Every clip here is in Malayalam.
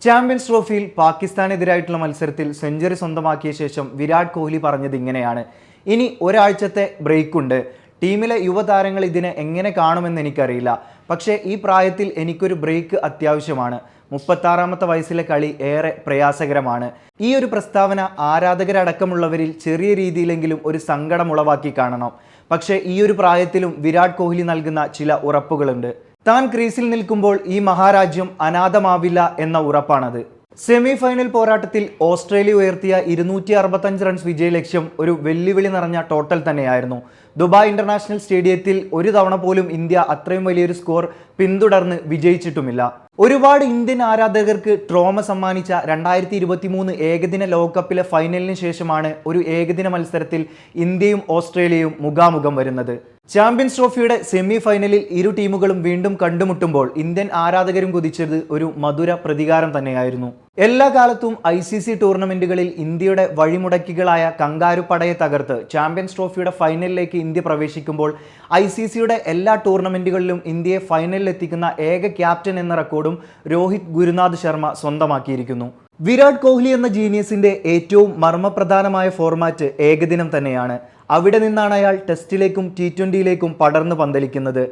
ചാമ്പ്യൻസ് ട്രോഫിയിൽ പാകിസ്ഥാനെതിരായിട്ടുള്ള മത്സരത്തിൽ സെഞ്ചുറി സ്വന്തമാക്കിയ ശേഷം വിരാട് കോഹ്ലി പറഞ്ഞത് ഇങ്ങനെയാണ്. ഇനി ഒരാഴ്ചത്തെ ബ്രേക്ക് ഉണ്ട്. ടീമിലെ യുവതാരങ്ങൾ ഇതിനെ എങ്ങനെ കാണുമെന്ന് എനിക്കറിയില്ല. പക്ഷേ ഈ പ്രായത്തിൽ എനിക്കൊരു ബ്രേക്ക് അത്യാവശ്യമാണ്. 36-ാമത്തെ വയസ്സിലെ കളി ഏറെ പ്രയാസകരമാണ്. ഈ ഒരു പ്രസ്താവന ആരാധകരടക്കമുള്ളവരിൽ ചെറിയ രീതിയിലെങ്കിലും ഒരു സങ്കടം ഉളവാക്കി കാണണം. പക്ഷേ ഈ ഒരു പ്രായത്തിലും വിരാട് കോഹ്ലി നൽകുന്ന ചില ഉറപ്പുകളുണ്ട്. താൻ ക്രീസിൽ നിൽക്കുമ്പോൾ ഈ മഹാരാജ്യം അനാഥമാവില്ല എന്ന ഉറപ്പാണത്. സെമി ഫൈനൽ പോരാട്ടത്തിൽ ഓസ്ട്രേലിയ ഉയർത്തിയ 265 റൺസ് വിജയലക്ഷ്യം ഒരു വെല്ലുവിളി നിറഞ്ഞ ടോട്ടൽ തന്നെയായിരുന്നു. ദുബായ് ഇന്റർനാഷണൽ സ്റ്റേഡിയത്തിൽ ഒരു തവണ പോലും ഇന്ത്യ അത്രയും വലിയൊരു സ്കോർ പിന്തുടർന്ന് വിജയിച്ചിട്ടുമില്ല. ഒരുപാട് ഇന്ത്യൻ ആരാധകർക്ക് ട്രോമ സമ്മാനിച്ച 2023 ഏകദിന ലോകകപ്പിലെ ഫൈനലിന് ശേഷമാണ് ഒരു ഏകദിന മത്സരത്തിൽ ഇന്ത്യയും ഓസ്ട്രേലിയയും മുഖാമുഖം വരുന്നത്. ചാമ്പ്യൻസ് ട്രോഫിയുടെ സെമി ഫൈനലിൽ ഇരു ടീമുകളും വീണ്ടും കണ്ടുമുട്ടുമ്പോൾ ഇന്ത്യൻ ആരാധകരും കുതിച്ചത് ഒരു മധുര പ്രതികാരം തന്നെയായിരുന്നു. എല്ലാ കാലത്തും ICC ടൂർണമെന്റുകളിൽ ഇന്ത്യയുടെ വഴിമുടക്കികളായ കങ്കാരു പടയെ തകർത്ത് ചാമ്പ്യൻസ് ട്രോഫിയുടെ ഫൈനലിലേക്ക് ഇന്ത്യ പ്രവേശിക്കുമ്പോൾ ICCയുടെ എല്ലാ ടൂർണമെന്റുകളിലും ഇന്ത്യയെ ഫൈനലിൽ എത്തിക്കുന്ന ഏക ക്യാപ്റ്റൻ എന്ന റെക്കോർഡും രോഹിത് ഗുരുനാഥ് ശർമ്മ സ്വന്തമാക്കിയിരിക്കുന്നു. വിരാട് കോഹ്ലി എന്ന ജീനിയസിന്റെ ഏറ്റവും മർമ്മപ്രധാനമായ ഫോർമാറ്റ് ഏകദിനം തന്നെയാണ്. അവിടെ നിന്നാണ് അയാൾ ടെസ്റ്റിലേക്കും T20യിലേക്കും പടർന്നു പന്തലിക്കുന്നത്.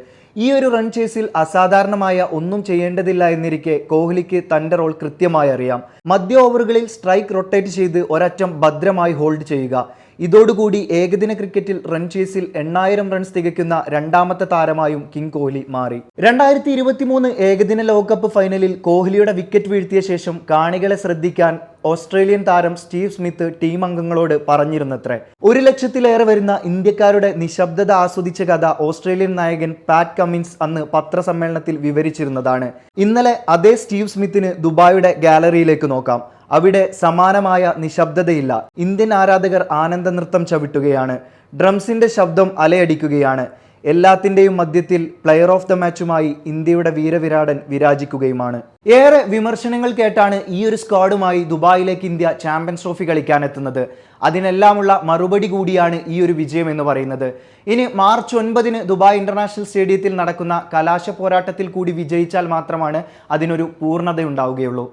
ഈ ഒരു റൺ ചേസിൽ അസാധാരണമായ ഒന്നും ചെയ്യേണ്ടതില്ല എന്നിരിക്കെ കോഹ്ലിക്ക് തൻ്റെ റോൾ കൃത്യമായി അറിയാം. മധ്യ ഓവറുകളിൽ സ്ട്രൈക്ക് റൊട്ടേറ്റ് ചെയ്ത് ഒരറ്റം ഭദ്രമായി ഹോൾഡ് ചെയ്യുക. ഇതോടുകൂടി ഏകദിന ക്രിക്കറ്റിൽ റൺ ചേസിൽ 8000 റൺസ് തികയ്ക്കുന്ന രണ്ടാമത്തെ താരമായും കിങ് കോഹ്ലി മാറി. 2023 ഏകദിന ലോകകപ്പ് ഫൈനലിൽ കോഹ്ലിയുടെ വിക്കറ്റ് വീഴ്ത്തിയ ശേഷം കാണികളെ ശ്രദ്ധിക്കാൻ ഓസ്ട്രേലിയൻ താരം സ്റ്റീവ് സ്മിത്ത് ടീം അംഗങ്ങളോട് പറഞ്ഞിരുന്നത്രേ. 1 ലക്ഷത്തിലേറെ വരുന്ന ഇന്ത്യക്കാരുടെ നിശബ്ദത ആസ്വദിച്ച കഥ ഓസ്ട്രേലിയൻ നായകൻ പാറ്റ് കമ്മിൻസ് അന്ന് പത്രസമ്മേളനത്തിൽ വിവരിച്ചിരുന്നതാണ്. ഇന്നലെ അതേ സ്റ്റീവ് സ്മിത്തിന് ദുബായിയുടെ ഗാലറിയിലേക്ക് നോക്കാം. അവിടെ സമാനമായ നിശബ്ദതയില്ല. ഇന്ത്യൻ ആരാധകർ ആനന്ദ നൃത്തം ചവിട്ടുകയാണ്. ഡ്രംസിന്റെ ശബ്ദം അലയടിക്കുകയാണ്. എല്ലാത്തിൻ്റെയും മധ്യത്തിൽ പ്ലെയർ ഓഫ് ദ മാച്ചുമായി ഇന്ത്യയുടെ വീരവിരാടൻ വിരാജിക്കുകയുമാണ്. ഏറെ വിമർശനങ്ങൾ കേട്ടാണ് ഈ ഒരു സ്ക്വാഡുമായി ദുബായിലേക്ക് ഇന്ത്യ ചാമ്പ്യൻസ് ട്രോഫി കളിക്കാനെത്തുന്നത്. അതിനെല്ലാമുള്ള മറുപടി കൂടിയാണ് ഈ ഒരു വിജയം എന്ന് പറയുന്നത്. ഇനി മാർച്ച് 9 ദുബായ് ഇന്റർനാഷണൽ സ്റ്റേഡിയത്തിൽ നടക്കുന്ന കലാശ പോരാട്ടത്തിൽ കൂടി വിജയിച്ചാൽ മാത്രമാണ് അതിനൊരു പൂർണ്ണതയുണ്ടാവുകയുള്ളൂ.